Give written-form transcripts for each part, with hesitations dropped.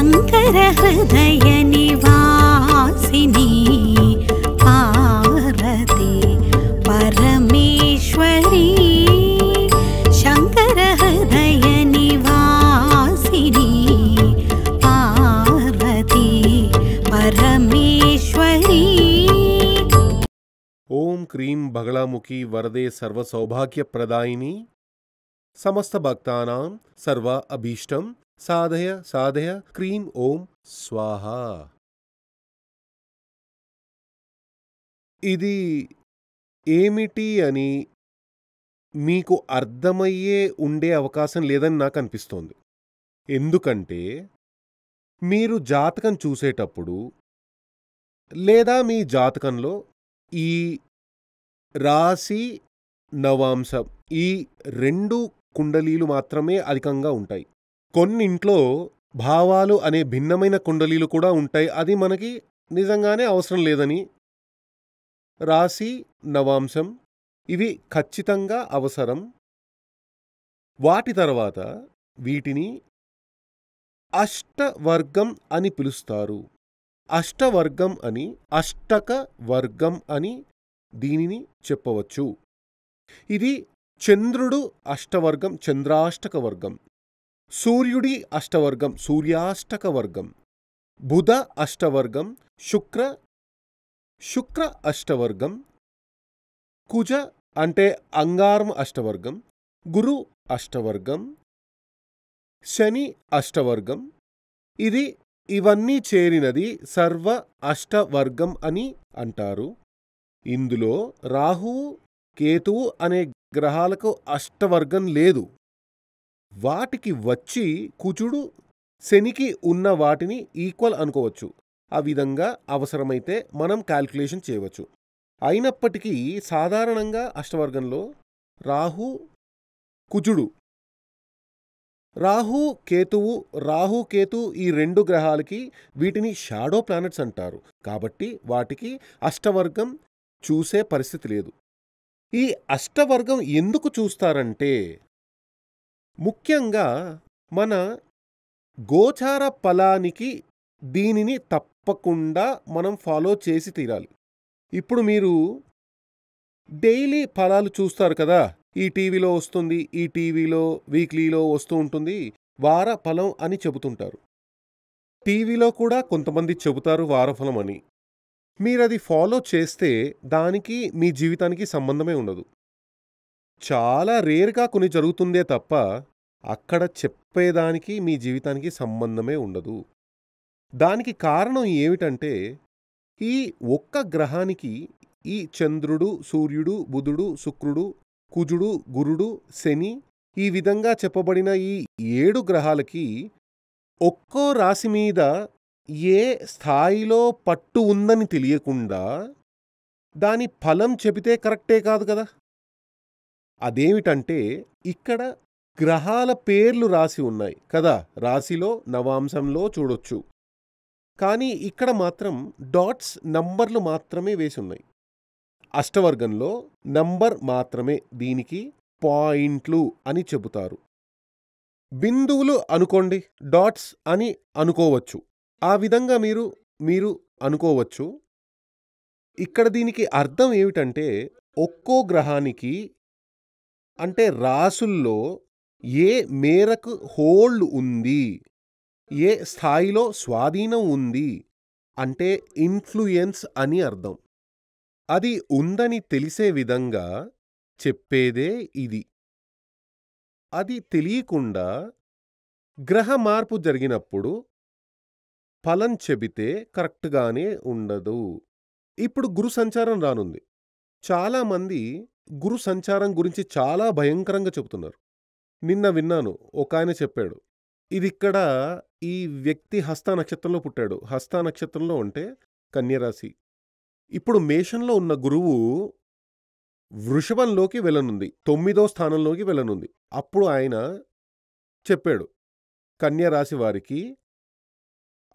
शंकर हृदय निवासिनी पार्वती परमेश्वरी शंकर हृदय निवासिनी पार्वती परमेश्वरी। ओम क्रीं बगलामुखी वरदे सर्व सौभाग्य प्रदायिनी समस्त भक्तानां सर्व अभीष्टं साधय साधय क्रीं ओम स्वाहा। ఇది ఏమిటి అని మీకు అర్థమయ్యే ఉండే అవకాశం లేదని నాకు అనిపిస్తోంది. ఎందుకంటే మీరు జాతకం చూసేటప్పుడు లేదా మీ జాతకంలో ఈ రాశి నవాంశం ఈ రెండు కుండలీలు మాత్రమే అధికంగా ఉంటాయి. కొన్నింట్లో భావాలు అనే భిన్నమైన కుండలీలు కూడా ఉంటాయి. అది మనకి నిజంగానే అవసరం లేదని. రాశి నవాంశం ఇవి ఖచ్చితంగా అవసరం. వాటి తర్వాత వీటిని అష్టవర్గం అని పిలుస్తారు. అష్టవర్గం అని అష్టక వర్గం అని దీనిని చెప్పవచ్చు. ఇది చంద్రుడు అష్టవర్గం చంద్రాష్టక వర్గం, సూర్యుడి అష్టవర్గం సూర్యాష్టక వర్గం, బుధ అష్టవర్గం శుక్ర అష్టవర్గం, కుజ అంటే అంగారం అష్టవర్గం, గురు అష్టవర్గం, శని అష్టవర్గం. ఇవన్నీ చేరినది సర్వ అష్టవర్గం అని అంటారు. ఇందులో రాహువు కేతువు అనే గ్రహాలకు అష్టవర్గం లేదు. వాటికి వచ్చి కుజుడు శనికి ఉన్న వాటిని ఈక్వల్ అనుకోవచ్చు. ఆ విధంగా అవసరమైతే మనం క్యాల్కులేషన్ చేయవచ్చు. అయినప్పటికీ సాధారణంగా అష్టవర్గంలో రాహు కుజుడు రాహు కేతు ఈ రెండు గ్రహాలకి వీటిని షాడో ప్లానెట్స్ అంటారు. కాబట్టి వాటికి అష్టవర్గం చూసే పరిస్థితి లేదు. ఈ అష్టవర్గం ఎందుకు చూస్తారంటే ముఖ్యంగా మన గోచార ఫలానికి దీనిని తప్పకుండా మనం ఫాలో చేసి తీరాలి. ఇప్పుడు మీరు డైలీ ఫలాలు చూస్తారు కదా, ఈ టీవీలో వస్తుంది, ఈ టీవీలో వీక్లీలో వస్తూ ఉంటుంది వార ఫలం అని చెబుతుంటారు. టీవీలో కూడా కొంతమంది చెబుతారు వారఫలం అని. మీరది ఫాలో చేస్తే దానికి మీ జీవితానికి సంబంధమే ఉండదు. చాలా రేర్గా కొన్ని జరుగుతుందే తప్ప అక్కడ చెప్పేదానికి మీ జీవితానికి సంబంధమే ఉండదు. దానికి కారణం ఏమిటంటే ఈ ఒక్క గ్రహానికి ఈ చంద్రుడు సూర్యుడు బుధుడు శుక్రుడు కుజుడు గురుడు శని ఈ విధంగా చెప్పబడిన ఈ 7 గ్రహాలకి ఒక్కో రాశి మీద ఏ స్థాయిలో పట్టు ఉందని తెలియకుండా దాని ఫలం చెబితే కరెక్టే కాదు కదా. అదేమిటంటే ఇక్కడ గ్రహాల పేర్లు రాసి ఉన్నాయి కదా, రాశిలో నవాంశంలో చూడొచ్చు. కానీ ఇక్కడ మాత్రం డాట్స్ నంబర్లు మాత్రమే వేసి ఉన్నాయి. అష్టవర్గంలో నంబర్ మాత్రమే దీనికి పాయింట్లు అని చెబుతారు. బిందువులు అనుకోండి, డాట్స్ అని అనుకోవచ్చు. ఆ విధంగా మీరు అనుకోవచ్చు. ఇక్కడ దీనికి అర్థం ఏమిటంటే ఒక్కో గ్రహానికి అంటే రాసుల్లో ఏ మేరకు హోల్డ్ ఉంది, ఏ స్థాయిలో స్వాధీనం ఉంది అంటే ఇన్ఫ్లుయెన్స్ అని అర్థం. అది ఉందని తెలిసే విధంగా చెప్పేదే ఇది. అది తెలియకుండా గ్రహ మార్పు జరిగినప్పుడు ఫలం చెబితే కరెక్ట్గానే ఉండదు. ఇప్పుడు గురు సంచారం రానుంది. చాలామంది గురు సంచారం గురించి చాలా భయంకరంగా చెబుతున్నారు. నిన్న విన్నాను, ఒక ఆయన చెప్పాడు, ఇదిక్కడ ఈ వ్యక్తి హస్త నక్షత్రంలో పుట్టాడు. హస్త నక్షత్రంలో అంటే కన్యరాశి. ఇప్పుడు మేషంలో ఉన్న గురువు వృషభంలోకి వెళ్ళనుంది, 9వ స్థానంలోకి వెళ్ళనుంది. అప్పుడు ఆయన చెప్పాడు కన్యరాశి వారికి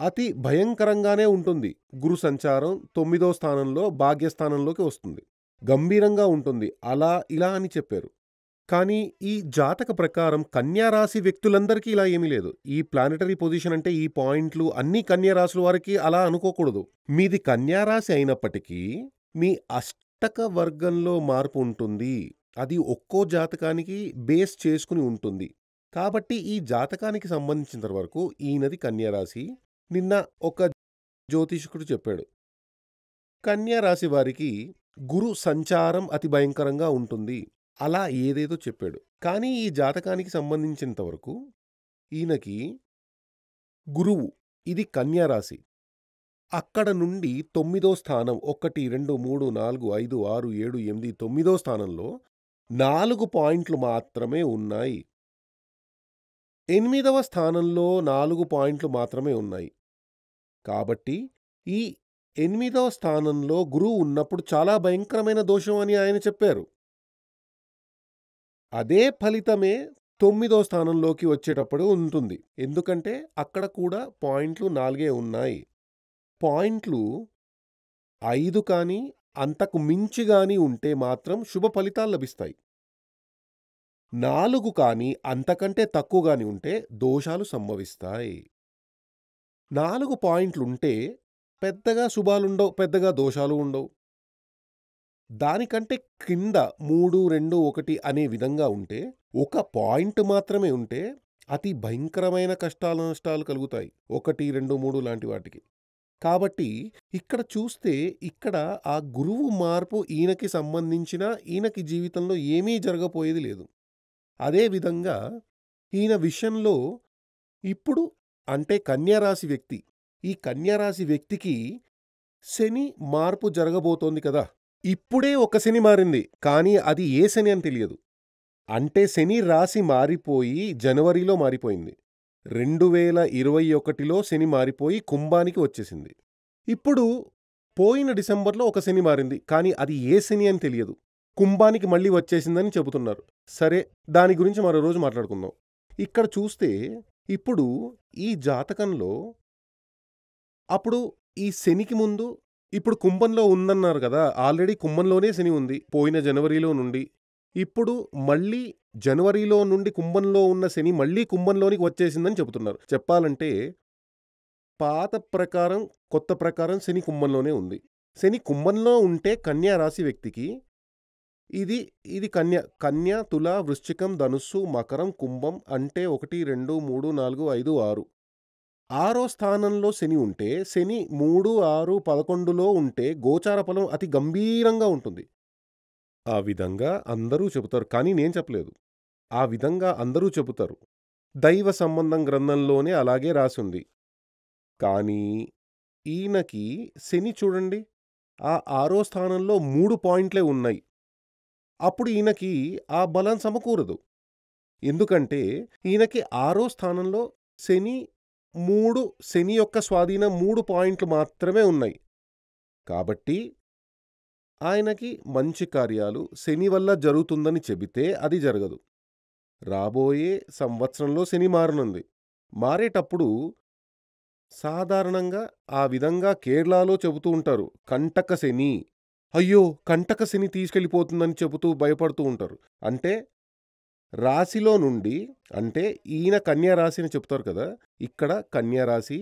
అతి భయంకరంగానే ఉంటుంది. గురు సంచారం 9వ స్థానంలో భాగ్యస్థానంలోకి వస్తుంది, గంభీరంగా ఉంటుంది, అలా ఇలా అని చెప్పారు. కానీ ఈ జాతక ప్రకారం కన్యా రాశి వ్యక్తులందరికీ ఇలా ఏమీ లేదు. ఈ ప్లానెటరీ పొజిషన్ అంటే ఈ పాయింట్లు అన్నీ కన్యా రాశుల వారికి అలా అనుకోకూడదు. మీది కన్యా రాశి అయినప్పటికీ మీ అష్టక వర్గంలో మార్పు ఉంటుంది. అది ఒక్కో జాతకానికి బేస్ చేసుకుని ఉంటుంది. కాబట్టి ఈ జాతకానికి సంబంధించినంత వరకు ఈయనది కన్యా రాశి. నిన్న ఒక జ్యోతిష్కుడు చెప్పాడు, కన్యా రాశి వారికి గురు సంచారం అతి భయంకరంగా ఉంటుంది. అలా ఏదేదో చెప్పాడు. కానీ ఈ జాతకానికి సంబంధించినంత వరకు ఈయనకి గురువు ఇది కన్యా రాశి. అక్కడ నుండి 9వ స్థానం 1, 2, 3, 4, 5, 6, 7, 8, 9వ స్థానంలో 4 పాయింట్లు మాత్రమే ఉన్నాయి. 8వ స్థానంలో 4 పాయింట్లు మాత్రమే ఉన్నాయి. కాబట్టి ఈ 8వ స్థానంలో గురువు ఉన్నప్పుడు చాలా భయంకరమైన దోషం అని ఆయన చెప్పారు. అదే ఫలితమే 9వ స్థానంలోకి వచ్చేటప్పుడు ఉంటుంది. ఎందుకంటే అక్కడ కూడా పాయింట్లు 4 ఉన్నాయి. పాయింట్లు 5 కానీ అంతకు మించి గాని ఉంటే మాత్రం శుభ ఫలితాలు లభిస్తాయి. 4 కానీ అంతకంటే తక్కువ గాని ఉంటే దోషాలు సంభవిస్తాయి. 4 పాయింట్లుంటే పెద్దగా శుభాలుండవు, పెద్దగా దోషాలు ఉండవు. దానికంటే కింద 3, 2, 1 అనే విధంగా ఉంటే, ఒక పాయింట్ మాత్రమే ఉంటే అతి భయంకరమైన కష్టాలు నష్టాలు కలుగుతాయి. 1, 2, 3 లాంటి వాటికి. కాబట్టి ఇక్కడ చూస్తే ఇక్కడ ఆ గురువు మార్పు ఈయనకి సంబంధించిన ఈయనకి జీవితంలో ఏమీ జరగపోయేది లేదు. అదేవిధంగా ఈయన విషయంలో ఇప్పుడు అంటే కన్యారాశి వ్యక్తి, ఈ కన్యారాశి వ్యక్తికి శని మార్పు జరగబోతోంది కదా. ఇప్పుడే ఒక శని మారింది, కానీ అది ఏ శని అని తెలియదు. అంటే శని రాశి మారిపోయి జనవరిలో మారిపోయింది. 2021లో శని మారిపోయి కుంభానికి వచ్చేసింది. ఇప్పుడు పోయిన డిసెంబర్లో ఒక శని మారింది, కానీ అది ఏ శని అని తెలియదు. కుంభానికి మళ్ళీ వచ్చేసిందని చెబుతున్నారు. సరే, దాని గురించి మరో రోజు మాట్లాడుకుందాం. ఇక్కడ చూస్తే ఇప్పుడు ఈ జాతకంలో అప్పుడు ఈ శనికి ముందు ఇప్పుడు కుంభంలో ఉందన్నారు కదా. ఆల్రెడీ కుంభంలోనే శని ఉంది పోయిన జనవరిలో నుండి. ఇప్పుడు మళ్ళీ జనవరిలో నుండి కుంభంలో ఉన్న శని మళ్ళీ కుంభంలోనికి వచ్చేసిందని చెబుతున్నారు. చెప్పాలంటే పాత ప్రకారం కొత్త ప్రకారం శని కుంభంలోనే ఉంది. శని కుంభంలో ఉంటే కన్యా రాశి వ్యక్తికి ఇది కన్య, తుల, వృశ్చికం, ధనుస్సు, మకరం, కుంభం అంటే 1, 2, 3, 4, 5, 6. 6వ స్థానంలో శని ఉంటే శని 3, 6, 11లో ఉంటే గోచార ఫలం అతి గంభీరంగా ఉంటుంది. ఆ విధంగా అందరూ చెబుతారు, కానీ నేను చెప్పలేదు. ఆ విధంగా అందరూ చెబుతారు. దైవ సంబంధం గ్రంథంలోనే అలాగే రాసుంది. కానీ ఈయనకి శని చూడండి, ఆ 6వ స్థానంలో 3 పాయింట్లే ఉన్నాయి. అప్పుడు ఈయనకి ఆ బలం సమకూరదు. ఎందుకంటే ఈయనకి 6వ స్థానంలో శని యొక్క స్వాధీనం 3 పాయింట్లు మాత్రమే ఉన్నాయి. కాబట్టి ఆయనకి మంచి కార్యాలు శని వల్ల జరుగుతుందని చెబితే అది జరగదు. రాబోయే సంవత్సరంలో శని మారనుంది. మారేటప్పుడు సాధారణంగా ఆ విధంగా కేరళలో చెబుతూ ఉంటారు, కంటక శని. అయ్యో, కంటక శని తీసుకెళ్ళిపోతుందని చెబుతూ భయపడుతూ ఉంటారు. అంటే రాశిలో నుండి, అంటే ఈయన కన్యా రాశి అని చెప్తారు కదా, ఇక్కడ కన్యా రాశి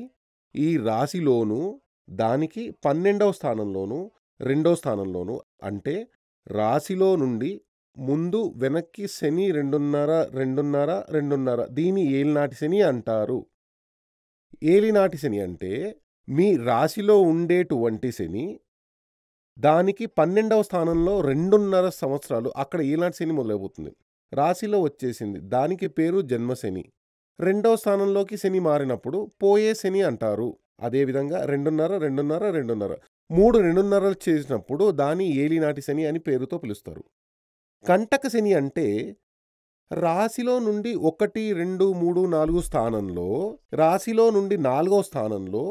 ఈ రాశిలోనూ దానికి 12వ స్థానంలోనూ 2వ స్థానంలోనూ, అంటే రాశిలో నుండి ముందు వెనక్కి శని 2.5, 2.5, 2.5, దీని ఏలినాటి శని అంటారు. ఏలినాటి శని అంటే మీ రాశిలో ఉండేటువంటి శని దానికి 12వ స్థానంలో 2.5 సంవత్సరాలు అక్కడ ఏలినాటి శని మొదలైపోతుంది. రాశిలో వచ్చేసింది, దానికి పేరు జన్మశని. 2వ స్థానంలోకి శని మారినప్పుడు పోయే శని అంటారు. అదేవిధంగా 2.5, 2.5, 2.5, 3 2.5 చేసినప్పుడు దాని ఏలినాటి శని అని పేరుతో పిలుస్తారు. కంటక శని అంటే రాశిలో నుండి 1, 2, 3, 4 స్థానంలో, రాశిలో నుండి 4వ స్థానంలో,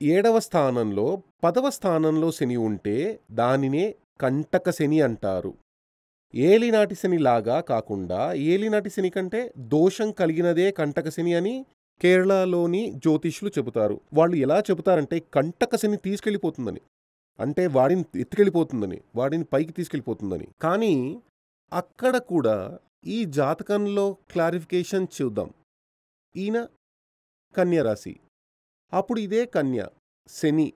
7వ స్థానంలో, 10వ స్థానంలో శని ఉంటే దానినే కంటక శని అంటారు. ఏలినాటి శని లాగా కాకుండా, ఏలినాటి శని కంటే దోషం కలిగినదే కంటక శని అని కేరళలోని జ్యోతిష్యులు చెబుతారు. వాళ్ళు ఎలా చెబుతారంటే కంటక శని తీసుకెళ్ళిపోతుందని, అంటే వాడిని ఎత్తుకెళ్ళిపోతుందని, వాడిని పైకి తీసుకెళ్ళిపోతుందని. కానీ అక్కడ కూడా ఈ జాతకంలో క్లారిఫికేషన్ చూద్దాం. ఈయన కన్య రాశి. అప్పుడు ఇదే కన్య, శని.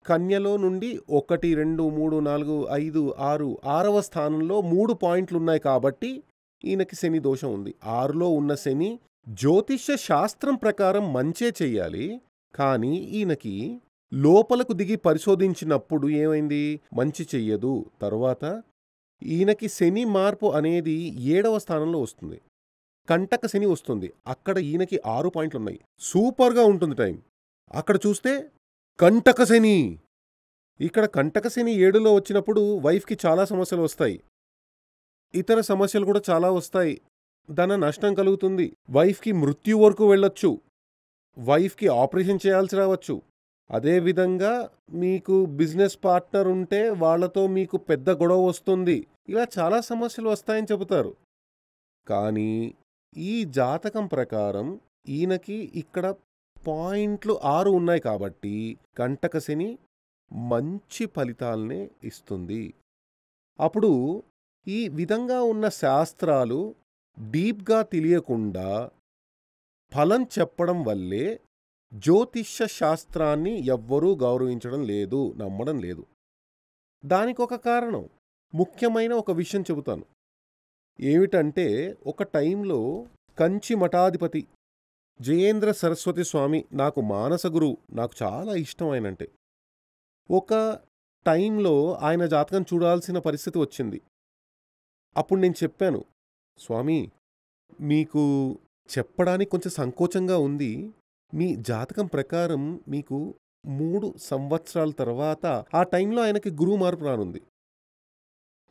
కన్యలో నుండి 1, 2, 3, 4, 5, 6 6వ స్థానంలో 3 పాయింట్లున్నాయి కాబట్టి ఈయనకి శని దోషం ఉంది. 6లో ఉన్న శని జ్యోతిష్య శాస్త్రం ప్రకారం మంచే చెయ్యాలి. కానీ ఈయనకి లోపలకు దిగి పరిశోధించినప్పుడు ఏమైంది? మంచి చెయ్యదు. తరువాత ఈయనకి శని మార్పు అనేది 7వ స్థానంలో వస్తుంది. కంటక శని వస్తుంది. అక్కడ ఈయనకి 6 పాయింట్లున్నాయి. సూపర్గా ఉంటుంది టైం. అక్కడ చూస్తే కంటక శని. ఇక్కడ కంటక శని 7లో వచ్చినప్పుడు వైఫ్కి చాలా సమస్యలు వస్తాయి. ఇతర సమస్యలు కూడా చాలా వస్తాయి. ధన నష్టం కలుగుతుంది. వైఫ్కి మృత్యు వరకు వెళ్ళొచ్చు. వైఫ్కి ఆపరేషన్ చేయాల్సి రావచ్చు. అదేవిధంగా మీకు బిజినెస్ పార్ట్నర్ ఉంటే వాళ్లతో మీకు పెద్ద గొడవ వస్తుంది. ఇలా చాలా సమస్యలు వస్తాయని చెబుతారు. కానీ ఈ జాతకం ప్రకారం ఈయనకి ఇక్కడ పాయింట్లు 6 ఉన్నాయి కాబట్టి కంటక శని మంచి ఫలితాలనే ఇస్తుంది. అప్పుడు ఈ విధంగా ఉన్న శాస్త్రాలు డీప్గా తెలియకుండా ఫలం చెప్పడం వల్లే జ్యోతిష్య శాస్త్రాన్ని ఎవ్వరూ గౌరవించడం లేదు, నమ్మడం లేదు. దానికొక కారణం, ముఖ్యమైన ఒక విషయం చెబుతాను. ఏమిటంటే, ఒక టైంలో కంచి మఠాధిపతి జయేంద్ర సరస్వతి స్వామి నాకు మానస గురువు, నాకు చాలా ఇష్టం ఆయనంటే. ఒక టైంలో ఆయన జాతకం చూడాల్సిన పరిస్థితి వచ్చింది. అప్పుడు నేను చెప్పాను, స్వామి మీకు చెప్పడానికి కొంచెం సంకోచంగా ఉంది. మీ జాతకం ప్రకారం మీకు 3 సంవత్సరాల తర్వాత ఆ టైంలో ఆయనకి గురువు మార్పు రానుంది.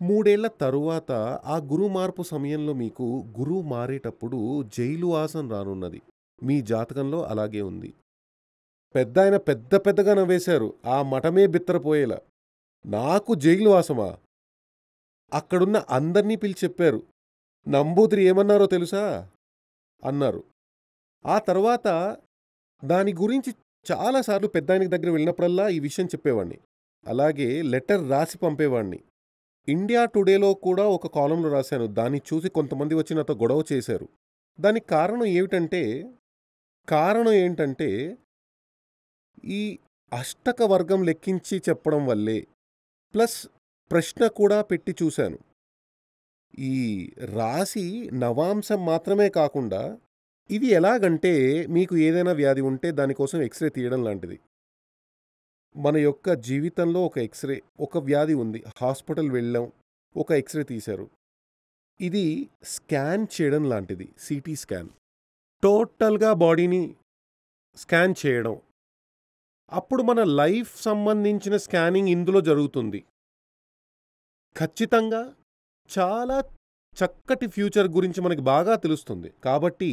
3 ఏళ్ల తరువాత ఆ గురువు మార్పు సమయంలో మీకు గురువు మారేటప్పుడు జైలు వాసం రానున్నది. మీ జాతకంలో అలాగే ఉంది. పెద్దాయన పెద్దగా నవ్వేశారు. ఆ మఠమే బిత్తరపోయేలా. నాకు జైలు వాసమా? అక్కడున్న అందర్నీ పిలిచి చెప్పారు. నంబూదిరి ఏమన్నారో తెలుసా అన్నారు. ఆ తర్వాత దాని గురించి చాలాసార్లు పెద్దాయనకి దగ్గర వెళ్ళినప్పుడల్లా ఈ విషయం చెప్పేవాడిని. అలాగే లెటర్ రాసి పంపేవాడిని. ఇండియా టుడేలో కూడా ఒక కాలంలో రాశాను. దాన్ని చూసి కొంతమంది వచ్చి నాతో గొడవ చేశారు. దానికి కారణం ఏంటంటే ఈ అష్టక వర్గం లెక్కించి చెప్పడం వల్లే, ప్లస్ ప్రశ్న కూడా పెట్టి చూశాను. ఈ రాశి నవాంశం మాత్రమే కాకుండా ఇది ఎలాగంటే, మీకు ఏదైనా వ్యాధి ఉంటే దానికోసం ఎక్స్రే తీయడం లాంటిది. మన యొక్క జీవితంలో ఒక ఎక్స్రే, ఒక వ్యాధి ఉంది, హాస్పిటల్ వెళ్ళాం, ఒక ఎక్స్రే తీశారు. ఇది స్కాన్ చేయడం లాంటిది. సిటీ స్కాన్, టోటల్గా బాడీని స్కాన్ చేయడం. అప్పుడు మన లైఫ్ సంబంధించిన స్కానింగ్ ఇందులో జరుగుతుంది. ఖచ్చితంగా చాలా చక్కటి ఫ్యూచర్ గురించి మనకి బాగా తెలుస్తుంది. కాబట్టి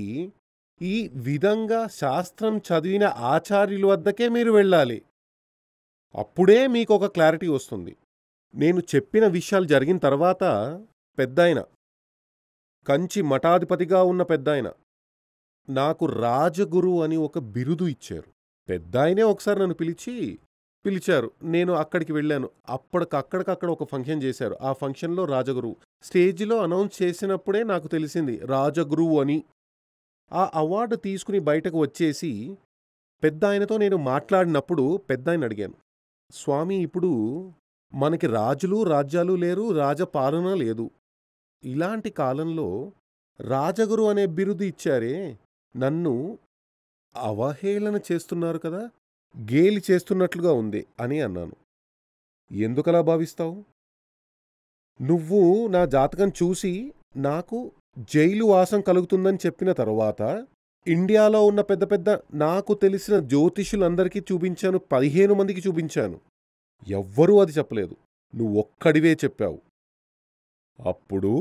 ఈ విధంగా శాస్త్రం చదివిన ఆచార్యుల వద్దకే మీరు వెళ్ళాలి. అప్పుడే మీకు ఒక క్లారిటీ వస్తుంది. నేను చెప్పిన విషయాలు జరిగిన తర్వాత పెద్దాయన, కంచి మఠాధిపతిగా ఉన్న పెద్దాయన నాకు రాజగురు అని ఒక బిరుదు ఇచ్చారు. పెద్దాయనే ఒకసారి నన్ను పిలిచారు. నేను అక్కడికి వెళ్ళాను. అక్కడికక్కడ ఒక ఫంక్షన్ చేశారు. ఆ ఫంక్షన్లో రాజగురువు స్టేజ్లో అనౌన్స్ చేసినప్పుడే నాకు తెలిసింది రాజగురువు అని. ఆ అవార్డు తీసుకుని బయటకు వచ్చేసి పెద్దాయనతో నేను మాట్లాడినప్పుడు పెద్దాయన అడిగాను, స్వామి ఇప్పుడు మనకి రాజులు రాజ్యాలు లేరు, రాజపాలన లేదు. ఇలాంటి కాలంలో రాజగురు అనే బిరుదు ఇచ్చారే, నన్ను అవహేళన చేస్తున్నారు కదా, గేలి చేస్తున్నట్లుగా ఉంది అని అన్నాను. ఎందుకలా భావిస్తావు? నువ్వు నా జాతకం చూసి నాకు జైలు వాసం కలుగుతుందని చెప్పిన తరువాత ఇండియాలో ఉన్న పెద్ద నాకు తెలిసిన జ్యోతిష్యులందరికీ చూపించాను. 15 మందికి చూపించాను. ఎవ్వరూ అది చెప్పలేదు. నువ్వొక్కడివే చెప్పావు. అప్పుడు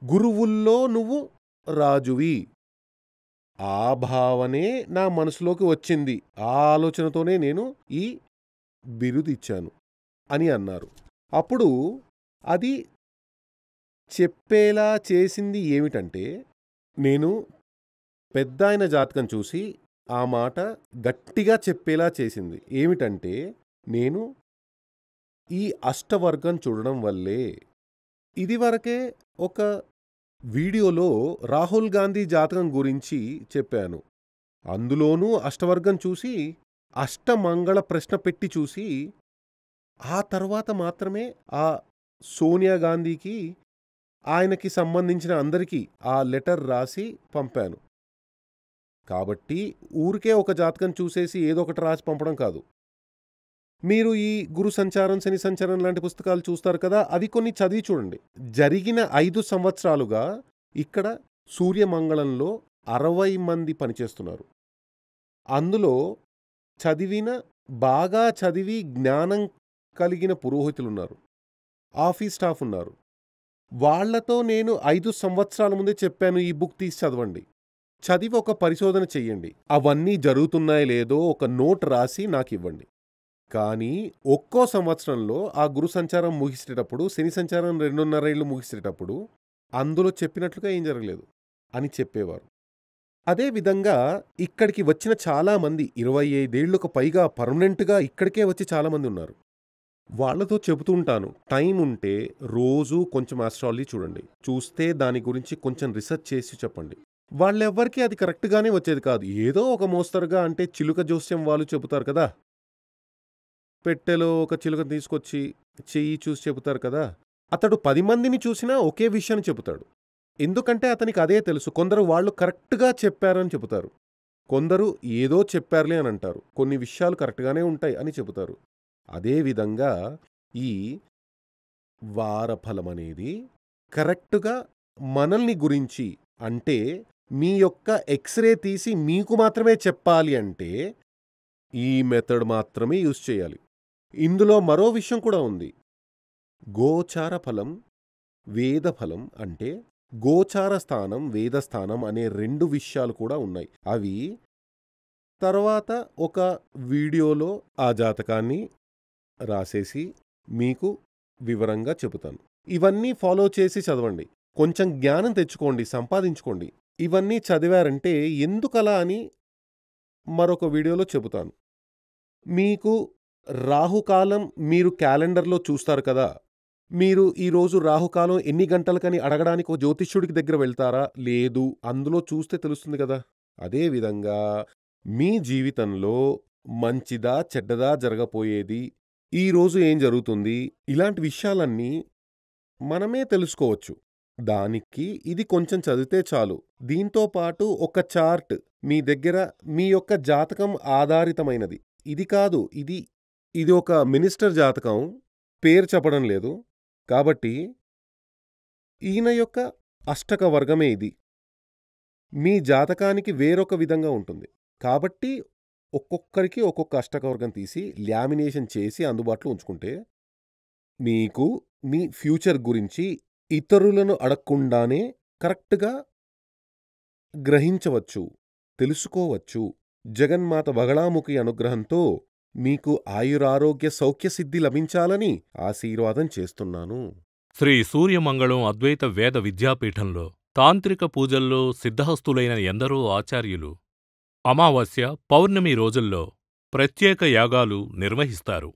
గురువుల్లో నువ్వు రాజువి. ఆ భావనే నా మనసులోకి వచ్చింది. ఆ ఆలోచనతోనే నేను ఈ బిరుదు ఇచ్చాను అని అన్నారు. అప్పుడు అది చెప్పేలా చేసింది ఏమిటంటే, నేను పెద్దాయన జాతకం చూసి ఆ మాట గట్టిగా చెప్పేలా చేసింది ఏమిటంటే, నేను ఈ అష్టవర్గం చూడడం వల్లే. ఇదివరకే ఒక వీడియోలో రాహుల్ గాంధీ జాతకం గురించి చెప్పాను. అందులోనూ అష్టవర్గం చూసి, అష్టమంగళ ప్రశ్న పెట్టి చూసి, ఆ తర్వాత మాత్రమే ఆ సోనియా గాంధీకి, ఆయనకి సంబంధించిన అందరికీ ఆ లెటర్ రాసి పంపాను. కాబట్టి ఊరికే ఒక జాతకం చూసేసి ఏదో ఒకటి రాసి పంపడం కాదు. మీరు ఈ గురు సంచారం, శని సంచారం లాంటి పుస్తకాలు చూస్తారు కదా, అవి కొన్ని చదివి చూడండి. జరిగిన 5 సంవత్సరాలుగా ఇక్కడ సూర్యమంగళంలో 60 మంది పనిచేస్తున్నారు. అందులో బాగా చదివి జ్ఞానం కలిగిన పురోహితులున్నారు, ఆఫీస్ స్టాఫ్ ఉన్నారు. వాళ్లతో నేను 5 సంవత్సరాల ముందే చెప్పాను, ఈ బుక్ తీసి చదవండి, చదివి ఒక పరిశోధన చెయ్యండి, అవన్నీ జరుగుతున్నాయో లేదో ఒక నోట్ రాసి నాకు ఇవ్వండి. కానీ ఒక్కో సంవత్సరంలో ఆ గురు సంచారం ముగిసేటప్పుడు, శని సంచారం 2.5 ఏళ్ళు ముగిసేటప్పుడు అందులో చెప్పినట్లుగా ఏం జరగలేదు అని చెప్పేవారు. అదేవిధంగా ఇక్కడికి వచ్చిన చాలామంది 25 ఏళ్లకు పైగా పర్మనెంట్గా ఇక్కడికే వచ్చి చాలామంది ఉన్నారు. వాళ్లతో చెబుతూ ఉంటాను, టైం ఉంటే రోజు కొంచెం ఆస్ట్రాలజీ చూడండి, చూస్తే దాని గురించి కొంచెం రీసెర్చ్ చేసి చెప్పండి. వాళ్ళెవ్వరికీ అది కరెక్ట్గానే వచ్చేది కాదు. ఏదో ఒక మోస్తరుగా, అంటే చిలుక జోస్యం వాళ్ళు చెబుతారు కదా, పెట్టెలో ఒక చిలుక తీసుకొచ్చి చెయ్యి చూసి చెబుతారు కదా, అతడు 10 మందిని చూసినా ఒకే విషయాన్ని చెబుతాడు. ఎందుకంటే అతనికి అదే తెలుసు. కొందరు వాళ్ళు కరెక్ట్గా చెప్పారని చెబుతారు, కొందరు ఏదో చెప్పారులే అని అంటారు, కొన్ని విషయాలు కరెక్ట్గానే ఉంటాయి అని చెబుతారు. అదేవిధంగా ఈ వారఫలం అనేది కరెక్ట్గా మనల్ని గురించి, అంటే మీ యొక్క ఎక్స్రే తీసి మీకు మాత్రమే చెప్పాలి అంటే ఈ మెథడ్ మాత్రమే యూజ్ చేయాలి. ఇందులో మరో విషయం కూడా ఉంది. గోచార ఫలం, వేదఫలం, అంటే గోచార స్థానం, వేదస్థానం అనే 2 విషయాలు కూడా ఉన్నాయి. అవి తర్వాత ఒక వీడియోలో ఆ జాతకాన్ని రాసేసి మీకు వివరంగా చెబుతాను. ఇవన్నీ ఫాలో చేసి చదవండి, కొంచెం జ్ఞానం తెచ్చుకోండి, సంపాదించుకోండి. ఇవన్నీ చదివారంటే ఎందుకలా అని మరొక వీడియోలో చెబుతాను. మీకు రాహుకాలం మీరు క్యాలెండర్లో చూస్తారు కదా, మీరు ఈరోజు రాహుకాలం ఎన్ని గంటలకని అడగడానికి ఒక జ్యోతిష్యుడికి దగ్గర వెళ్తారా? లేదు, అందులో చూస్తే తెలుస్తుంది కదా. అదేవిధంగా మీ జీవితంలో మంచిదా చెడ్డదా జరగపోయేది, ఈరోజు ఏం జరుగుతుంది, ఇలాంటి విషయాలన్నీ మనమే తెలుసుకోవచ్చు. దానికి ఇది కొంచెం చదివితే చాలు. దీంతో పాటు ఒక చార్ట్ మీ దగ్గర, మీ యొక్క జాతకం ఆధారితమైనది. ఇది కాదు, ఇది ఒక మినిస్టర్ జాతకం, పేరు చెప్పడం లేదు కాబట్టి ఈయన యొక్క అష్టక వర్గమే ఇది. మీ జాతకానికి వేరొక విధంగా ఉంటుంది కాబట్టి ఒక్కొక్కరికి ఒక్కొక్క అష్టక వర్గం తీసి లామినేషన్ చేసి అందుబాటులో ఉంచుకుంటే మీకు మీ ఫ్యూచర్ గురించి ఇతరులను అడగకుండానే కరెక్ట్గా గ్రహించవచ్చు, తెలుసుకోవచ్చు. జగన్మాత బగళాముఖి అనుగ్రహంతో మీకు ఆయురారోగ్య సౌఖ్యసిద్ధి లభించాలని ఆశీర్వాదం చేస్తున్నాను. శ్రీ సూర్యమంగళం అద్వైత వేద విద్యాపీఠంలో తాంత్రిక పూజల్లో సిద్ధహస్తులైన ఎందరో ఆచార్యులు అమావాస్య, పౌర్ణమి రోజుల్లో ప్రత్యేక యాగాలు నిర్వహిస్తారు.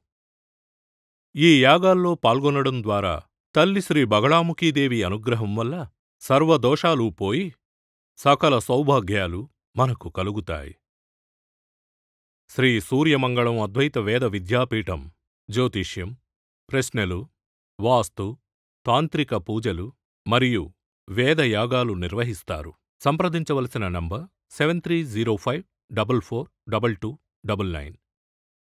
ఈ యాగాల్లో పాల్గొనడం ద్వారా తల్లి శ్రీ బగళాముఖీదేవి అనుగ్రహం వల్ల సర్వదోషాలూ పోయి సకల సౌభాగ్యాలు మనకు కలుగుతాయి. శ్రీ సూర్యమంగళం అద్వైత వేద విద్యాపీఠం జ్యోతిష్యం, ప్రశ్నలు, వాస్తు, తాంత్రిక పూజలు మరియు వేదయాగాలు నిర్వహిస్తారు. సంప్రదించవలసిన నంబర్ 7305442299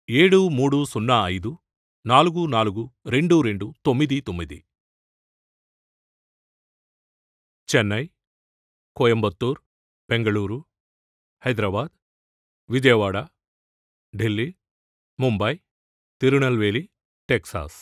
7305442299. చెన్నై, కోయంబత్తూర్, బెంగళూరు, హైదరాబాద్, విజయవాడ, ఢిల్లీ, ముంబై, తిరునల్వేలి, టెక్సాస్.